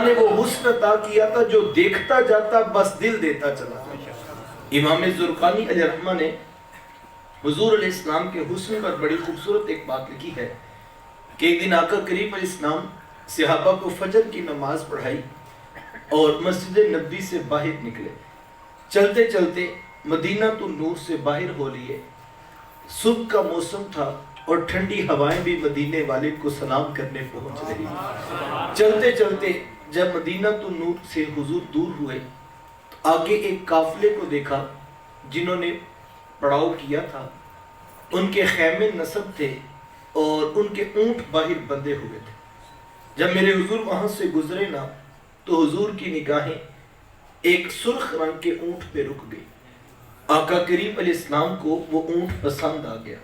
نے وہ حسن عطا کیا تھا جو دیکھتا جاتا بس دل دیتا چلا جاتا۔ امام زرقانی علیہ الرحمہ نے حضور علیہ السلام کے حسن پر بڑی خوبصورت ایک بات لکھی ہے کہ ایک دن آقا کریم علیہ السلام صحابہ کو فجر کی نماز پڑھائی اور مسجد نبوی سے باہر نکلے۔ چلتے چلتے مدینہ تو نور سے باہر ہو لیے۔ صبح کا موسم تھا اور ٹھنڈی ہوائیں بھی مدینے والے کو سلام کرنے پہنچ رہی۔ چلتے چلتے جب مدینہ تو نور سے حضور دور ہوئے تو آگے ایک قافلے کو دیکھا جنہوں نے پڑاؤ کیا تھا۔ ان کے خیمے نصب تھے اور ان کے اونٹ باہر بندھے ہوئے تھے۔ جب میرے حضور وہاں سے گزرے نا تو حضور کی نگاہیں ایک سرخ رنگ کے اونٹ پہ رک گئی۔ آقا کریم علیہ السلام کو وہ اونٹ پسند آ گیا۔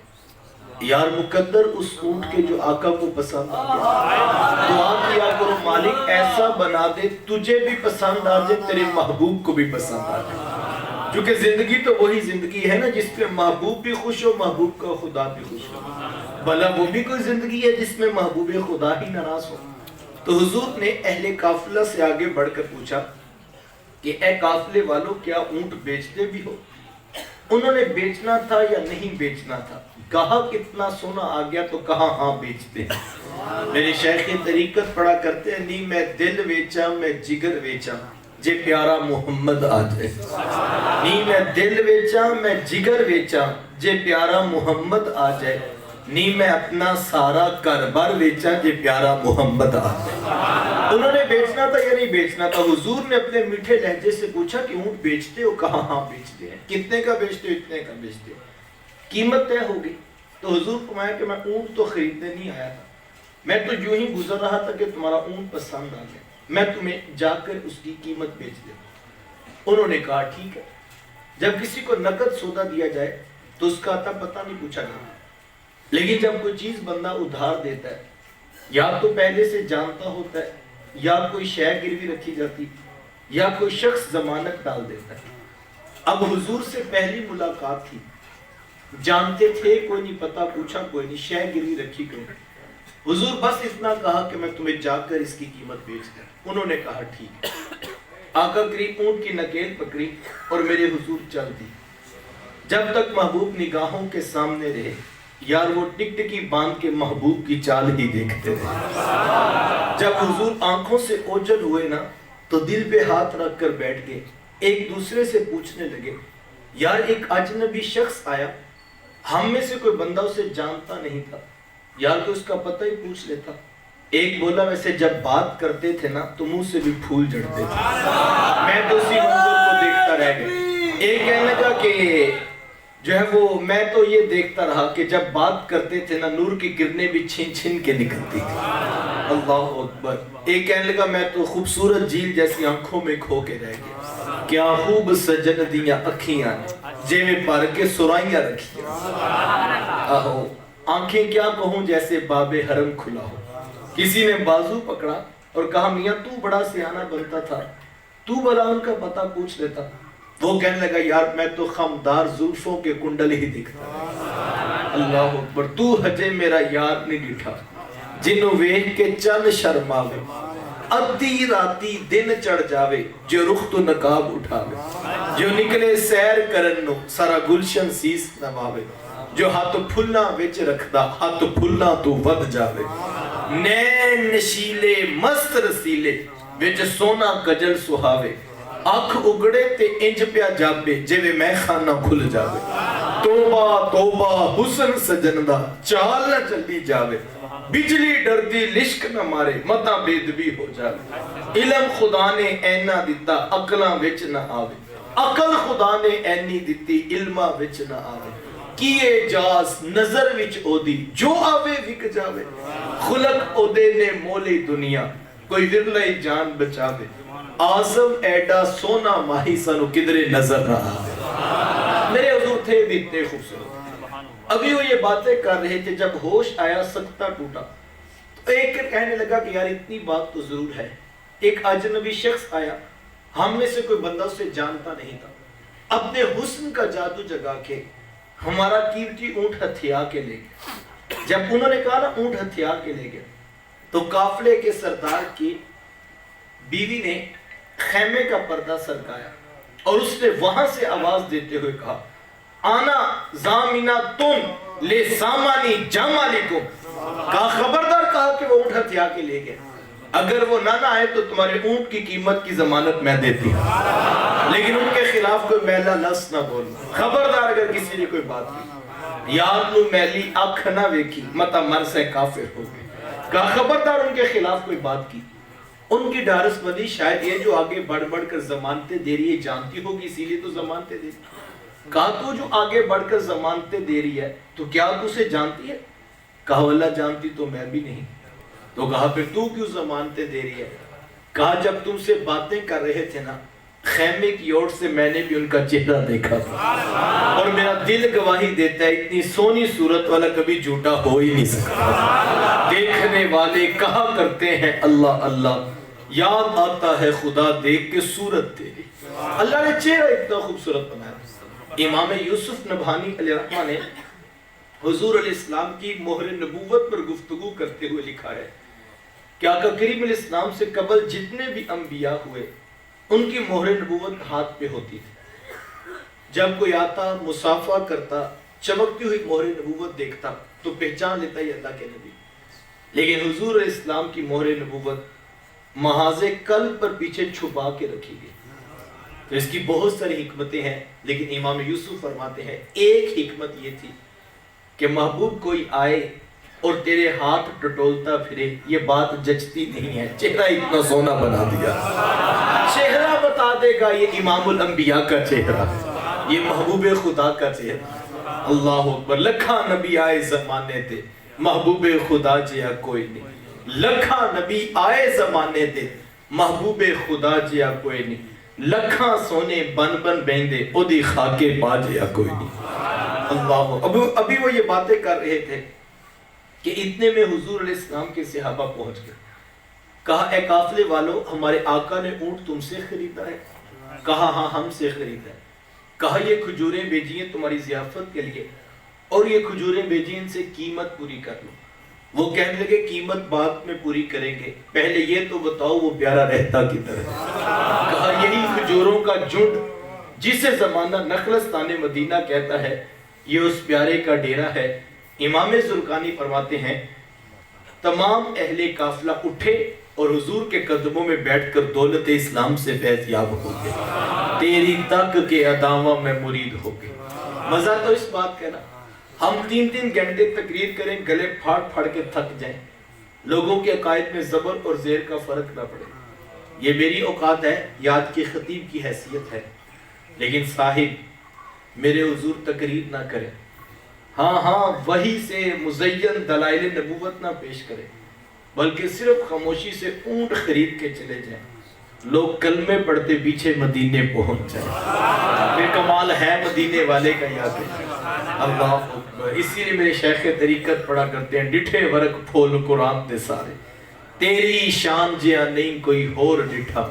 یار مقدر اس اونٹ کے جو آقا کو پسند آ گیا، دعا کیا کرو مالک ایسا بنا دے تجھے بھی پسند آ جائے، تیرے محبوب کو بھی پسند آ جائے۔ کیونکہ زندگی تو وہی زندگی ہے نا جس پہ محبوب بھی خوش ہو، محبوب کا خدا بھی خوش ہو۔ بھلا وہ بھی کوئی زندگی ہے جس میں محبوب خدا ہی ناراض ہو؟ تو حضور نے اہل قافلہ سے آگے بڑھ کر پوچھا کہ اے قافلے والوں کیا اونٹ بیچتے بھی ہو؟ انہوں نے بیچنا تھا یا نہیں بیچنا تھا؟ کہا کتنا سونا آ گیا تو کہا ہاں بیچتے ہیں۔ میرے شیخ طریقت پڑھا کرتے ہیں نہیں میں دل ویچا میں جگر ویچا جے پیارا محمد آ جائے، نہیں میں دل ویچا میں جگر ویچا جے پیارا محمد آ جائے، نہیں میں اپنا سارا کاروبار ویچا جے پیارا محمد آ جائے۔ انہوں نے بیچنا تھا یا نہیں بیچنا تھا؟ حضور نے اپنے میٹھے لہجے سے پوچھا کہ اونٹ بیچتے ہو؟ کہا ہاں بیچتے ہیں۔ کتنے کا بیچتے ہو؟ اتنے کا بیچتے ہیں۔ قیمت طے ہو گئی تو حضور فرمایا کہ میں اونٹ تو خریدنے نہیں آیا تھا، میں تو یوں ہی گزر رہا تھا کہ تمہارا اونٹ پسند آ گیا، میں تمہیں جا کر اس کی قیمت بیچ دیتا۔ انہوں نے کہا ٹھیک ہے۔ جب کسی کو نقد سودا دیا جائے تو اس کا عطا پتہ نہیں پوچھا جاتا، لیکن جب کوئی چیز بندہ ادھار دیتا ہے یا تو پہلے سے جانتا ہوتا ہے یا کوئی شے گروی رکھی جاتی یا کوئی شخص ضمانت ڈال دیتا ہے۔ اب حضور سے پہلی ملاقات تھی، جانتے تھے کوئی نہیں، پتہ پوچھا کوئی نہیں، شے گروی رکھی کوئی نہیں۔ حضور بس اتنا کہا کہ میں تمہیں جا کر اس کی قیمت بیچ دوں۔ انہوں نے کہا ٹھیک ہے۔ آقا کریم اونٹ کی نکیل پکڑی اور میرے حضور چل دی۔ جب تک محبوب نگاہوں کے سامنے رہے یار وہ ٹک ٹکی باندھ کے محبوب کی چال ہی دیکھتے رہے۔ جب حضور آنکھوں سے اوجھل ہوئے نا تو دل پہ ہاتھ رکھ کر بیٹھ گئے، ایک دوسرے سے پوچھنے لگے یار ایک اجنبی شخص آیا، ہم میں سے کوئی بندہ اسے جانتا نہیں تھا، یار تو اس کا پتہ ہی پوچھ لیتا۔ ایک بولا ویسے جب بات کرتے تھے نا تو منہ سے بھی پھول جھڑتے تھے، میں تو اسی منظر کو دیکھتا رہ گیا۔ ایک کہنے لگا کہ جو ہے وہ میں تو یہ دیکھتا رہا کہ جب بات کرتے تھے نا نور کی کرنیں بھی چھن چھن کے نکلتی تھی۔ اللہ اکبر۔ ایک کہنے لگا میں تو خوبصورت جھیل جیسی آنکھوں میں کھو کے رہ گیا، کیا خوب سجن دیاں اکھیاں جے میں پر کے سرائیاں رکھیاں، آہو آنکھیں کیا کہوں جیسے باب حرم کھلا ہو۔ کسی نے بازو پکڑا اور کہا میاں تو بڑا سیانہ بنتا تھا، تو بھلا ان کا پتہ پوچھ لیتا۔ وہ کہنے لگا یار میں تو خمدار زلفوں کے کنڈل ہی دکھتا۔ اللہ اکبر۔ تو ہجے میرا یار نہیں ڈٹھا جنوں ویکھ کے چند شرماوے، ادھی راتی دن چڑھ جاوے جو رخ تو نقاب اٹھاوے، جو نکلے سیر کرن نو سارا گلشن سیس نواوے، جو ہاتھ پھلا وچ رکھدا ہاتھ پھلا تو ود جاوے، نین نشیلے مست رسیلے وچ سونا کجل سہاوے، اکھ اگڑے تے انج پیا جابے جویں میں خانہ کھل جاوے، توبہ توبہ حسن سجن دا چال نہ چلی جاوے، بجلی ڈردی لشک نہ مارے متا بید بھی ہو جاوے، علم خدا نے اینا دیتا عقلاں وچ نہ آوے، عقل خدا نے اینی دیتی علماں وچ نہ آوے، کیے جاس نظر وچ او دی جو آوے وک جاوے، خلق او دے نے مولی دنیا کوئی ورلے جان بچاوے، آزم ایڈا سونا ماہی سنو کدرے نظر رہا۔ میرے حضور تھے بھی اتنے خوبصورت۔ ابھی وہ یہ باتیں کر رہے تھے جب ہوش آیا سکتہ ٹوٹا تو ایک کہنے لگا کہ یار اتنی بات تو ضرور ہے، ایک اجنبی شخص آیا، ہم میں سے کوئی بندہ اسے جانتا نہیں تھا، اپنے حسن کا جادو جگا کے ہمارا قیمتی اونٹ ہتھیا کے لے گیا۔ جب انہوں نے کہا نا اونٹ ہتھیا کے لے گیا تو قافلے کے سردار کی بیوی نے خیمے کا پردہ سرکایا اور اس نے وہاں سے آواز دیتے ہوئے کہا آنا زامینہ تم لے سامانی جامالکم، کہا خبردار، کہا کہ وہ اونٹ ہتھیا کے لے گئے، اگر وہ نہ آئے تو تمہارے اونٹ کی قیمت کی ضمانت میں دیتی ہوں، لیکن ان کے خلاف کوئی میلا لفظ نہ بولنا، خبردار اگر کسی نے کوئی بات کی، یاد نو میلی اکھ نہ ویکھی متا مر سے کافر ہو گئے، کہا خبردار ان کے خلاف کوئی بات کی۔ ان کی ڈارس بدی شاید یہ جو آگے بڑھ بڑھ کر ضمانتیں دے رہی ہے جانتی ہوگی، اسی لیے تو ضمانتیں دے رہی ہے۔ کہا تو جو آگے بڑھ کر ضمانتیں دے رہی ہے تو کیا تو اسے جانتی ہے؟ کہا واللہ جانتی تو میں بھی نہیں۔ تو کہا پھر تو کیوں ضمانتیں دے رہی ہے؟ کہا جب تم سے باتیں کر رہے تھے نا خیمے کی اوٹ سے میں نے بھی ان کا چہرہ دیکھا تھا اور میرا دل گواہی دیتا ہے اتنی سونی صورت والا کبھی جھوٹا ہو ہی نہیں سکتا۔ دیکھنے والے کہا کرتے ہیں اللہ اللہ، یاد آتا ہے خدا دیکھ کے صورت تیری۔ اللہ نے چہرہ اتنا خوبصورت بنایا۔ امام یوسف نبہانی علیہ الرحمہ نے حضور علیہ السلام کی مہر نبوت پر گفتگو کرتے ہوئے لکھا ہے کہ آقا کریم علیہ السلام سے قبل جتنے بھی انبیاء ہوئے ان کی مہر نبوت ہاتھ پہ ہوتی تھی، جب کوئی آتا مصافحہ کرتا چمکتی ہوئی مہر نبوت دیکھتا تو پہچان لیتا یہ اللہ کے نبی، لیکن حضور علیہ السلام کی مہر نبوت محاذ قلب پر پیچھے چھپا کے رکھی گئی۔ تو اس کی بہت ساری حکمتیں ہیں، لیکن امام یوسف فرماتے ہیں ایک حکمت یہ تھی کہ محبوب کوئی آئے اور تیرے ہاتھ ٹٹولتا پھرے، یہ بات جچتی نہیں ہے، چہرہ اتنا سونا بنا دیا، چہرہ بتا دے گا یہ امام الانبیاء کا چہرہ، یہ محبوب خدا کا چہرہ۔ اللہ اکبر، لکھا نبی آئے زمانے تے محبوب خدا جیا کوئی نہیں، لکھا نبی آئے زمانے تے محبوب خدا جیا کوئی نہیں، لکھاں سونے بن بن بیندے او دی خاکے پا جیا کوئی نہیں۔ اللہ، ابھی وہ یہ باتیں کر رہے تھے کہ اتنے میں حضور علیہ السلام کے صحابہ پہنچ گئے۔ کہا اے قافلے والو، ہمارے آقا نے اونٹ تم سے خریدا ہے؟ کہا ہاں ہم سے خریدا ہے۔ کہا یہ کھجوریں بھیجی ہیں تمہاری ضیافت کے لیے، اور یہ کھجوریں بھیجی ان سے قیمت پوری کر لو۔ وہ کہنے لگے قیمت بعد میں پوری کریں گے، پہلے یہ تو بتاؤ وہ پیارا رہتا کی طرح۔ کہا یہی کھجوروں کا جھنڈ جسے زمانہ نخلستان مدینہ کہتا ہے، یہ اس پیارے کا ڈیرہ ہے۔ امام زرقانی فرماتے ہیں تمام اہل قافلہ اٹھے اور حضور کے قدموں میں بیٹھ کر دولت اسلام سے فیض یاب ہو گئے، تیری تک کے اداواں میں مرید ہو گئے۔ مزہ تو اس بات کا نا، ہم 3 گھنٹے تقریر کریں، گلے پھاڑ پھاڑ کے تھک جائیں، لوگوں کے عقائد میں زبر اور زیر کا فرق نہ پڑے۔ یہ میری اوقات ہے، یاد کی خطیب کی حیثیت ہے، لیکن صاحب میرے حضور تقریر نہ کریں، ہاں وہی سے مزین دلائل نبوت نہ پیش کریں، بلکہ صرف خاموشی سے اونٹ خرید کے چلے جائیں، لوگ کلمے پڑھتے پیچھے مدینے پہنچ جائیں، پھر کمال ہے مدینے والے کا یاد ہے۔ اللہ اکبر، اسی لیے میرے شیخ طریقت پڑھا کرتے ہیں ڈٹھے ورق پھول قرآن دے سارے، تیری شان جیا نہیں کوئی ہور ڈٹھا،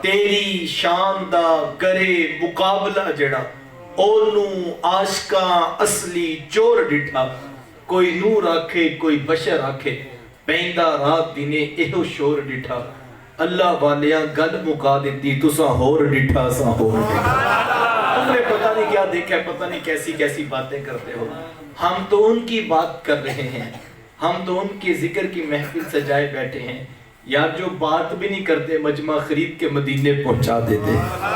تیری شان دا کرے مقابلہ جڑا، اونو عاشقاں اصلی چور ڈٹھا، کوئی نور آکھے کوئی بشر آکھے، پیندہ رات دینے ایہو شور ڈٹھا، اللہ والیاں گل مکا دیتی تساں ہور ڈٹھا ساں ہور ڈٹھا۔ تم نے پتہ نہیں کیا دیکھا، پتہ نہیں کیسی باتیں کرتے ہو، ہم تو ان کی بات کر رہے ہیں، ہم تو ان کے ذکر کی محفل سجائے بیٹھے ہیں، یار جو بات بھی نہیں کرتے مجمع خرید کے مدینے پہنچا دیتے ہیں۔